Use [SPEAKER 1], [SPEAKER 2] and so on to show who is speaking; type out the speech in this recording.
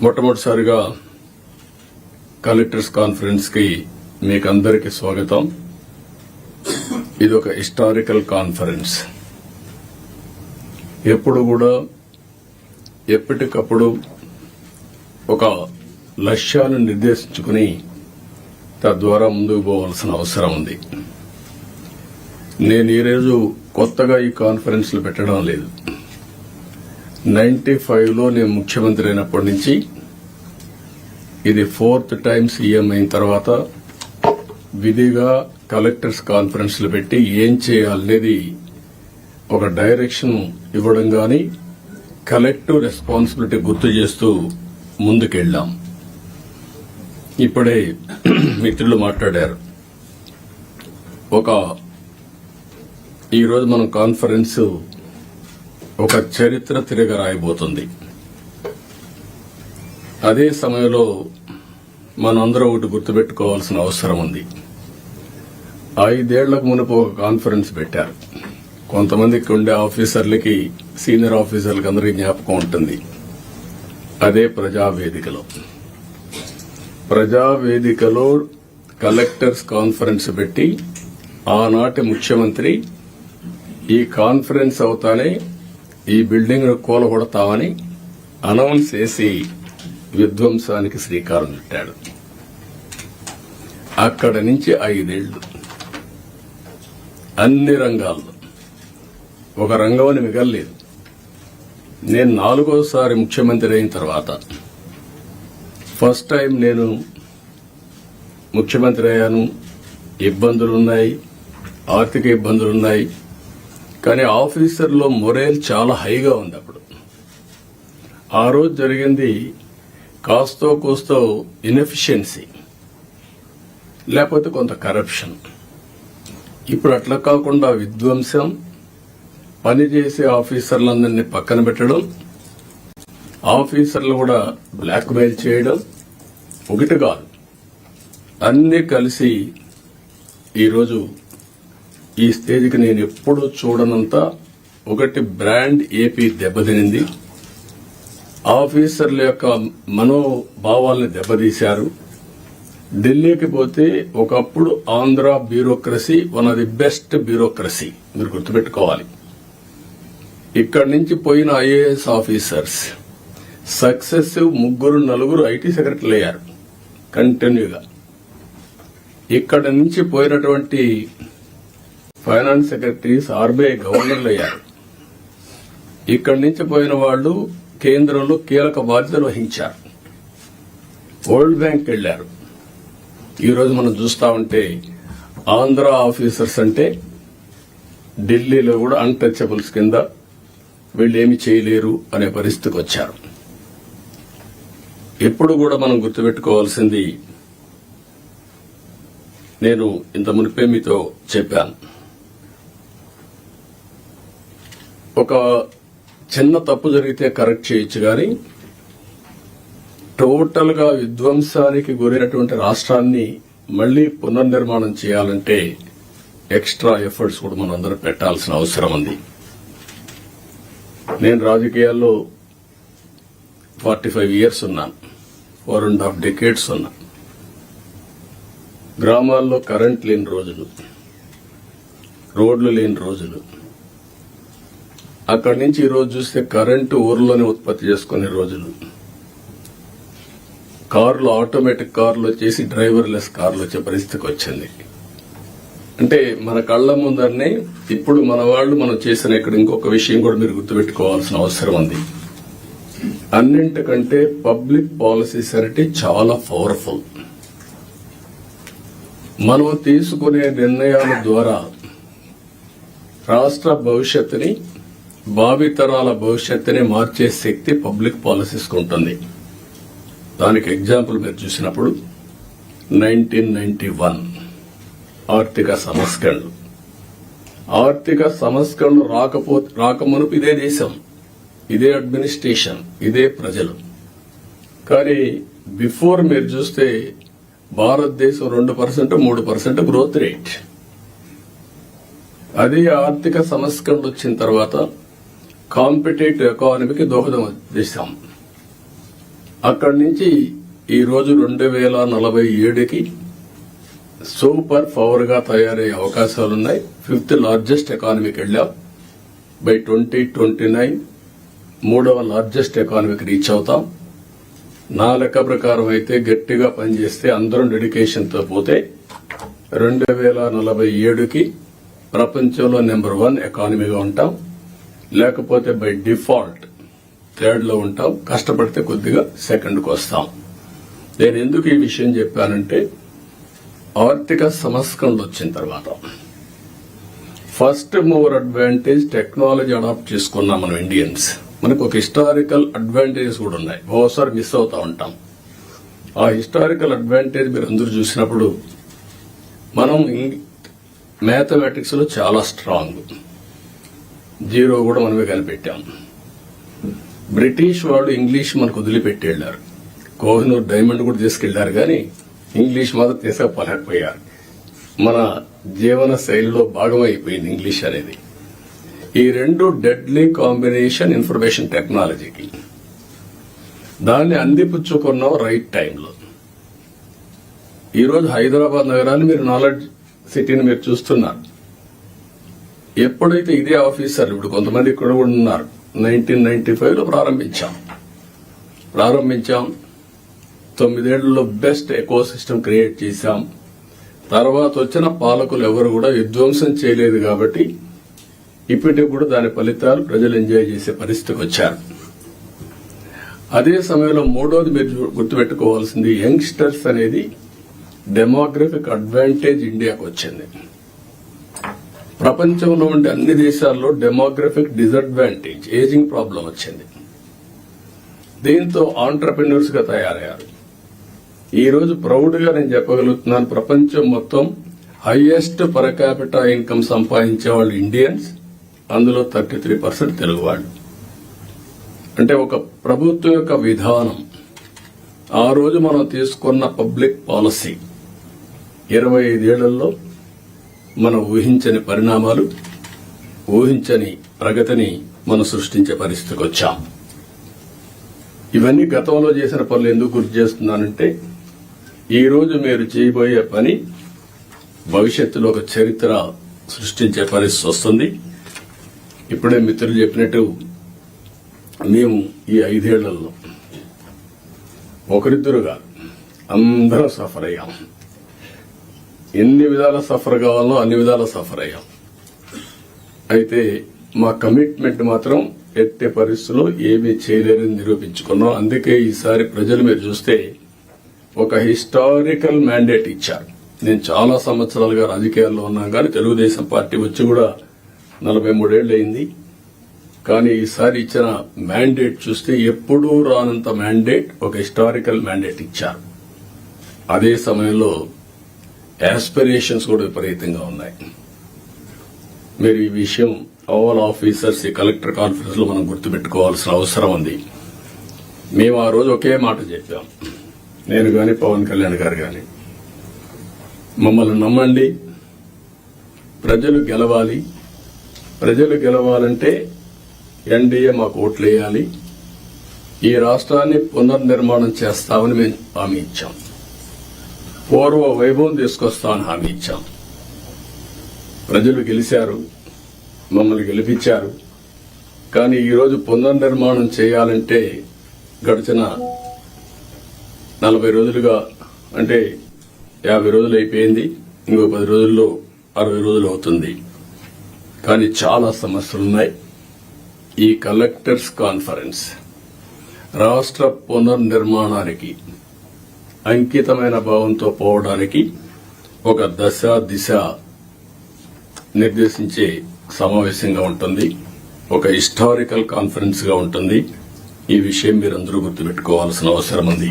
[SPEAKER 1] మొట్టమొదటిసారిగా collectors conference కి మీకందరికీ స్వాగతం. ఇది ఒక హిస్టారికల్ కాన్ఫరెన్స్. ఎప్పుడు కూడా ఎప్పటికప్పుడు ఒక లక్ష్యాన్ని నిర్దేశించుకుని తద్వారా ముందుకు పోవాల్సిన అవసరం ఉంది. నేను ఈరోజు కొత్తగా ఈ కాన్ఫరెన్స్లు పెట్టడం లేదు. 95లో నేను ముఖ్యమంత్రి అయినప్పటి నుంచి ఇది 4th టైం సీఎం అయిన తర్వాత విధిగా కలెక్టర్స్ కాన్ఫరెన్స్లు పెట్టి ఏం చేయాలనేది ఒక డైరెక్షన్ ఇవ్వడం గాని కలెక్టివ్ రెస్పాన్సిబిలిటీ గుర్తు చేస్తూ ముందుకెళ్లాం. ఇప్పుడే మిత్రులు మాట్లాడారు. ఈరోజు మనం కాన్ఫరెన్స్ ఒక చరిత్ర తిరగ రాయబోతుంది. అదే సమయంలో మనందరం ఒకటి గుర్తుపెట్టుకోవాల్సిన అవసరం ఉంది. 5 ఏళ్లకు మునుపు ఒక కాన్ఫరెన్స్ పెట్టారు. కొంతమందికి ఉండే ఆఫీసర్లకి, సీనియర్ ఆఫీసర్లకి అందరికీ జ్ఞాపకం ఉంటుంది. అదే ప్రజావేదికలో కలెక్టర్స్ కాన్ఫరెన్స్ పెట్టి ఆనాటి ముఖ్యమంత్రి ఈ కాన్ఫరెన్స్ అవుతానే ఈ బిల్డింగ్ కూలగొడతామని అనౌన్స్ చేసి విధ్వంసానికి శ్రీకారం చుట్టాడు. అక్కడి నుంచి 5 ఏళ్లు అన్ని రంగాల్లో ఒక రంగం అని మిగల్లేదు. నేను 4వసారి ముఖ్యమంత్రి అయిన తర్వాత ఫస్ట్ టైం నేను ముఖ్యమంత్రి అయ్యాను. ఇబ్బందులున్నాయి, ఆర్థిక ఇబ్బందులున్నాయి. కానీ ఆఫీసర్లో మొరేల్ చాలా హైగా ఉంది. అప్పుడు ఆ రోజు జరిగింది కాస్తో కూస్తో ఇన్ఎఫిషియన్సీ, లేకపోతే కొంత కరప్షన్. ఇప్పుడు అట్లా కాకుండా విధ్వంసం, పనిచేసే ఆఫీసర్లందరినీ పక్కన పెట్టడం, ఆఫీసర్లు కూడా బ్లాక్ మెయిల్ చేయడం, ఒకటి కాదు అన్నీ కలిసి ఈరోజు ఈ స్టేజ్కి నేను ఎప్పుడూ చూడనంత ఒకటి బ్రాండ్ ఏపీ దెబ్బతినింది. ఆఫీసర్ల యొక్క మనోభావాల్ని దెబ్బతీశారు. ఢిల్లీకి పోతే ఒకప్పుడు Andhra bureaucracy one of the best bureaucracy, మీరు గుర్తుపెట్టుకోవాలి. ఇక్కడి నుంచి పోయిన ఐఏఎస్ ఆఫీసర్స్ సక్సెసివ్ 3-4 ఐటీ సెక్రటరీలు అయ్యారు కంటిన్యూగా. ఇక్కడి నుంచి పోయినటువంటి ఫైనాన్స్ సెక్రటరీస్ ఆర్బీఐ గవర్నర్లు అయ్యారు. ఇక్కడి నుంచి పోయిన వాళ్లు కేంద్రంలో కీలక బాధ్యతలు వహించారు. వరల్డ్ బ్యాంక్ వెళ్లారు. ఈరోజు మనం చూస్తా ఉంటే ఆంధ్ర ఆఫీసర్స్ అంటే ఢిల్లీలో కూడా అన్టచబుల్స్ కింద వీళ్ళేమి చేయలేరు అనే పరిస్థితికి వచ్చారు. ఎప్పుడు కూడా మనం గుర్తుపెట్టుకోవాల్సింది, నేను ఇంత మునిపే మీతో చెప్పాను, ఒక చిన్న తప్పు జరిగితే కరెక్ట్ చేయొచ్చు కానీ టోటల్ గా విధ్వంసానికి గురైనటువంటి రాష్ట్రాన్ని మళ్లీ పునర్నిర్మాణం చేయాలంటే ఎక్స్ట్రా ఎఫర్ట్స్ కూడా మనం అందరూ పెట్టాల్సిన అవసరం ఉంది. నేను రాజకీయాల్లో 45 years ఉన్నాను, 4.5 decades ఉన్నా. గ్రామాల్లో కరెంట్ లేని రోజులు, రోడ్లు లేని రోజులు. అక్కడి నుంచి ఈరోజు చూస్తే కరెంటు ఊర్లోనే ఉత్పత్తి చేసుకునే రోజులు. కార్లు, ఆటోమేటిక్ కార్లు వచ్చేసి డ్రైవర్లెస్ కార్లు వచ్చే పరిస్థితికి వచ్చింది. అంటే మన కళ్ల ముందరనే ఇప్పుడు మన వాళ్ళు మనం చేసిన ఇక్కడ ఇంకొక విషయం కూడా మీరు గుర్తుపెట్టుకోవాల్సిన అవసరం ఉంది. అన్నింటికంటే పబ్లిక్ పాలసీస్ అంటే చాలా పవర్ఫుల్. మనం తీసుకునే నిర్ణయాల ద్వారా రాష్ట్ర భవిష్యత్తుని, భావితరాల భవిష్యత్తుని మార్చే శక్తి పబ్లిక్ పాలసీస్ ఉంటుంది. దానికి ఎగ్జాంపుల్ మీరు చూసినప్పుడు 1991 ఆర్థిక సంస్కరణలు రాకమునుపు ఇదే దేశం, ఇదే అడ్మినిస్ట్రేషన్, ఇదే ప్రజలు. కానీ బిఫోర్ మీరు చూస్తే భారతదేశం 2%, 3% గ్రోత్ రేట్. అదే ఆర్థిక సంస్కరణలు వచ్చిన తర్వాత కాంపిటేటివ్ ఎకానమీకి దోహదం చేశాం. అక్కడి నుంచి ఈ రోజు 2047కి సూపర్ పవర్ గా తయారయ్యే అవకాశాలున్నాయి. 5th లార్జెస్ట్ ఎకానమీకి వెళ్ళాం. బై 2029 3వ లార్జెస్ట్ ఎకానమీకి రీచ్ అవుతాం. నా లెక్క ప్రకారం అయితే గట్టిగా పనిచేస్తే అందరం డెడికేషన్తో పోతే 2047కి ప్రపంచంలో నెంబర్ 1 ఎకానమీగా ఉంటాం. లేకపోతే బై డిఫాల్ట్ 3rd లో ఉంటాం. కష్టపడితే కొద్దిగా 2ndకు వస్తాం. నేను ఎందుకు ఈ విషయం చెప్పానంటే ఆర్థిక సంస్కరణలు వచ్చిన తర్వాత first mover advantage technology adopt చేసుకున్నాం మనం ఇండియన్స్. మనకు ఒక హిస్టారికల్ అడ్వాంటేజెస్ కూడా ఉన్నాయి. ఓసారి మిస్ అవుతా ఉంటాం. ఆ హిస్టారికల్ అడ్వాంటేజ్ మీరు అందరూ చూసినప్పుడు మనం మ్యాథమెటిక్స్ లో చాలా స్ట్రాంగ్. 0 కూడా మనమే కనిపెట్టాం. బ్రిటిష్ వాళ్ళు ఇంగ్లీష్ మనకు వదిలిపెట్టి వెళ్లారు. కోహినూర్ డైమండ్ కూడా తీసుకెళ్లారు, కానీ ఇంగ్లీష్ మాత్రం తీసుకుపోలేకపోయారు. మన జీవన శైలిలో భాగమైపోయింది ఇంగ్లీష్ అనేది. ఈ 2 డెడ్లీ కాంబినేషన్ ఇన్ఫర్మేషన్ టెక్నాలజీకి. దాన్ని అందిపుచ్చుకున్నాం రైట్ టైంలో. ఈరోజు హైదరాబాద్ నగరాన్ని మీరు నాలెడ్జ్ సిటీని మీరు చూస్తున్నారు. ఎప్పుడైతే ఇదే ఆఫీసర్లు ఇప్పుడు కొంతమంది ఇక్కడ కూడా ఉన్నారు. 1995లో ప్రారంభించాం. 9 ఏళ్లలో బెస్ట్ ఎకో సిస్టమ్ క్రియేట్ చేశాం. తర్వాత వచ్చిన పాలకులు ఎవరు కూడా విధ్వంసం చేయలేదు కాబట్టి ఇప్పటికి కూడా దాని ఫలితాలు ప్రజలు ఎంజాయ్ చేసే పరిస్థితికి వచ్చారు. అదే సమయంలో 3వది మీరు గుర్తుపెట్టుకోవాల్సింది యంగ్స్టర్స్ అనేది డెమోగ్రఫిక్ అడ్వాంటేజ్ ఇండియాకు వచ్చింది. ప్రపంచంలో ఉండే అన్ని దేశాల్లో డెమోగ్రఫిక్ డిసడ్వాంటేజ్ ఏజింగ్ ప్రాబ్లం వచ్చింది. దీంతో ఆంటర్ప్రెన్యూర్స్ గా తయారయ్యారు. ఈ రోజు ప్రౌడ్ గా నేను చెప్పగలుగుతున్నాను, ప్రపంచం మొత్తం హైయెస్ట్ పర్ క్యాపిటా ఇన్కమ్ సంపాదించే వాళ్ళు ఇండియన్స్. అందులో 33% తెలుగు వాళ్ళు. అంటే ఒక ప్రభుత్వం యొక్క విధానం, ఆ రోజు మనం తీసుకున్న పబ్లిక్ పాలసీ 25 ఏళ్లలో మనం ఊహించని పరిణామాలు, ఊహించని ప్రగతిని మనం సృష్టించే పరిస్థితికి వచ్చాం. ఇవన్నీ గతంలో చేసిన పనులు ఎందుకు గుర్తు చేస్తున్నానంటే ఈ రోజు మీరు చేయబోయే పని భవిష్యత్తులో ఒక చరిత్ర సృష్టించే పరిస్థితి వస్తుంది. ఇప్పుడే మిత్రులు చెప్పినట్టు మేము ఈ 5 ఏళ్లలో ఒకరిద్దరుగా అందరం సఫర్ అయ్యాం. ఎన్ని విధాల సఫర్ కావాలో అన్ని విధాల సఫర్ అయ్యాం. అయితే మా కమిట్మెంట్ మాత్రం ఎట్టి పరిస్థితుల్లో ఏమీ చేయలేరని నిరూపించుకున్నాం. అందుకే ఈసారి ప్రజలు మీరు చూస్తే ఒక హిస్టారికల్ మ్యాండేట్ ఇచ్చారు. నేను చాలా సంవత్సరాలుగా రాజకీయాల్లో ఉన్నాను, కానీ తెలుగుదేశం పార్టీ వచ్చి కూడా 43 ఏళ్లు అయింది. కానీ ఈసారి ఇచ్చిన మ్యాండేట్ చూస్తే ఎప్పుడూ రానంత మ్యాండేట్, ఒక హిస్టారికల్ మ్యాండేట్ ఇచ్చారు. అదే సమయంలో యాస్పిరేషన్స్ కూడా విపరీతంగా ఉన్నాయి. మీరు ఈ విషయం ఆల్ ఆఫీసర్స్ ఈ కలెక్టర్ కాన్ఫరెన్స్ లో మనం గుర్తుపెట్టుకోవాల్సిన అవసరం ఉంది. మేము ఆ రోజు ఒకే మాట చెప్పాం, నేను గాని పవన్ కళ్యాణ్ గారు గాని, మమ్మల్ని నమ్మండి, ప్రజలు గెలవాలి. ప్రజలు గెలవాలంటే ఎన్డీఏ మాకు ఓట్లేయాలి. ఈ రాష్ట్రాన్ని పునర్నిర్మాణం చేస్తామని మేము హామీ ఇచ్చాం. పూర్వ వైభవం తీసుకొస్తామని హామీ ఇచ్చాం. ప్రజలు గెలిచారు, మమ్మల్ని గెలిపించారు. కానీ ఈరోజు పునర్నిర్మాణం చేయాలంటే గడిచిన 40 రోజులుగా, అంటే 50 రోజులు అయిపోయింది, ఇంకో 10 రోజుల్లో 60 రోజులు అవుతుంది. కానీ చాలా సమస్యలున్నాయి. ఈ కలెక్టర్స్ కాన్ఫరెన్స్ రాష్ట్ర పునర్నిర్మాణానికి అంకితమైన భావంతో పోవడానికి ఒక దశ దిశ నిర్దేశించే సమావేశంగా ఉంటుంది. ఒక హిస్టారికల్ కాన్ఫరెన్స్ గా ఉంటుంది. ఈ విషయం మీరందరూ గుర్తుపెట్టుకోవాల్సిన అవసరం ఉంది.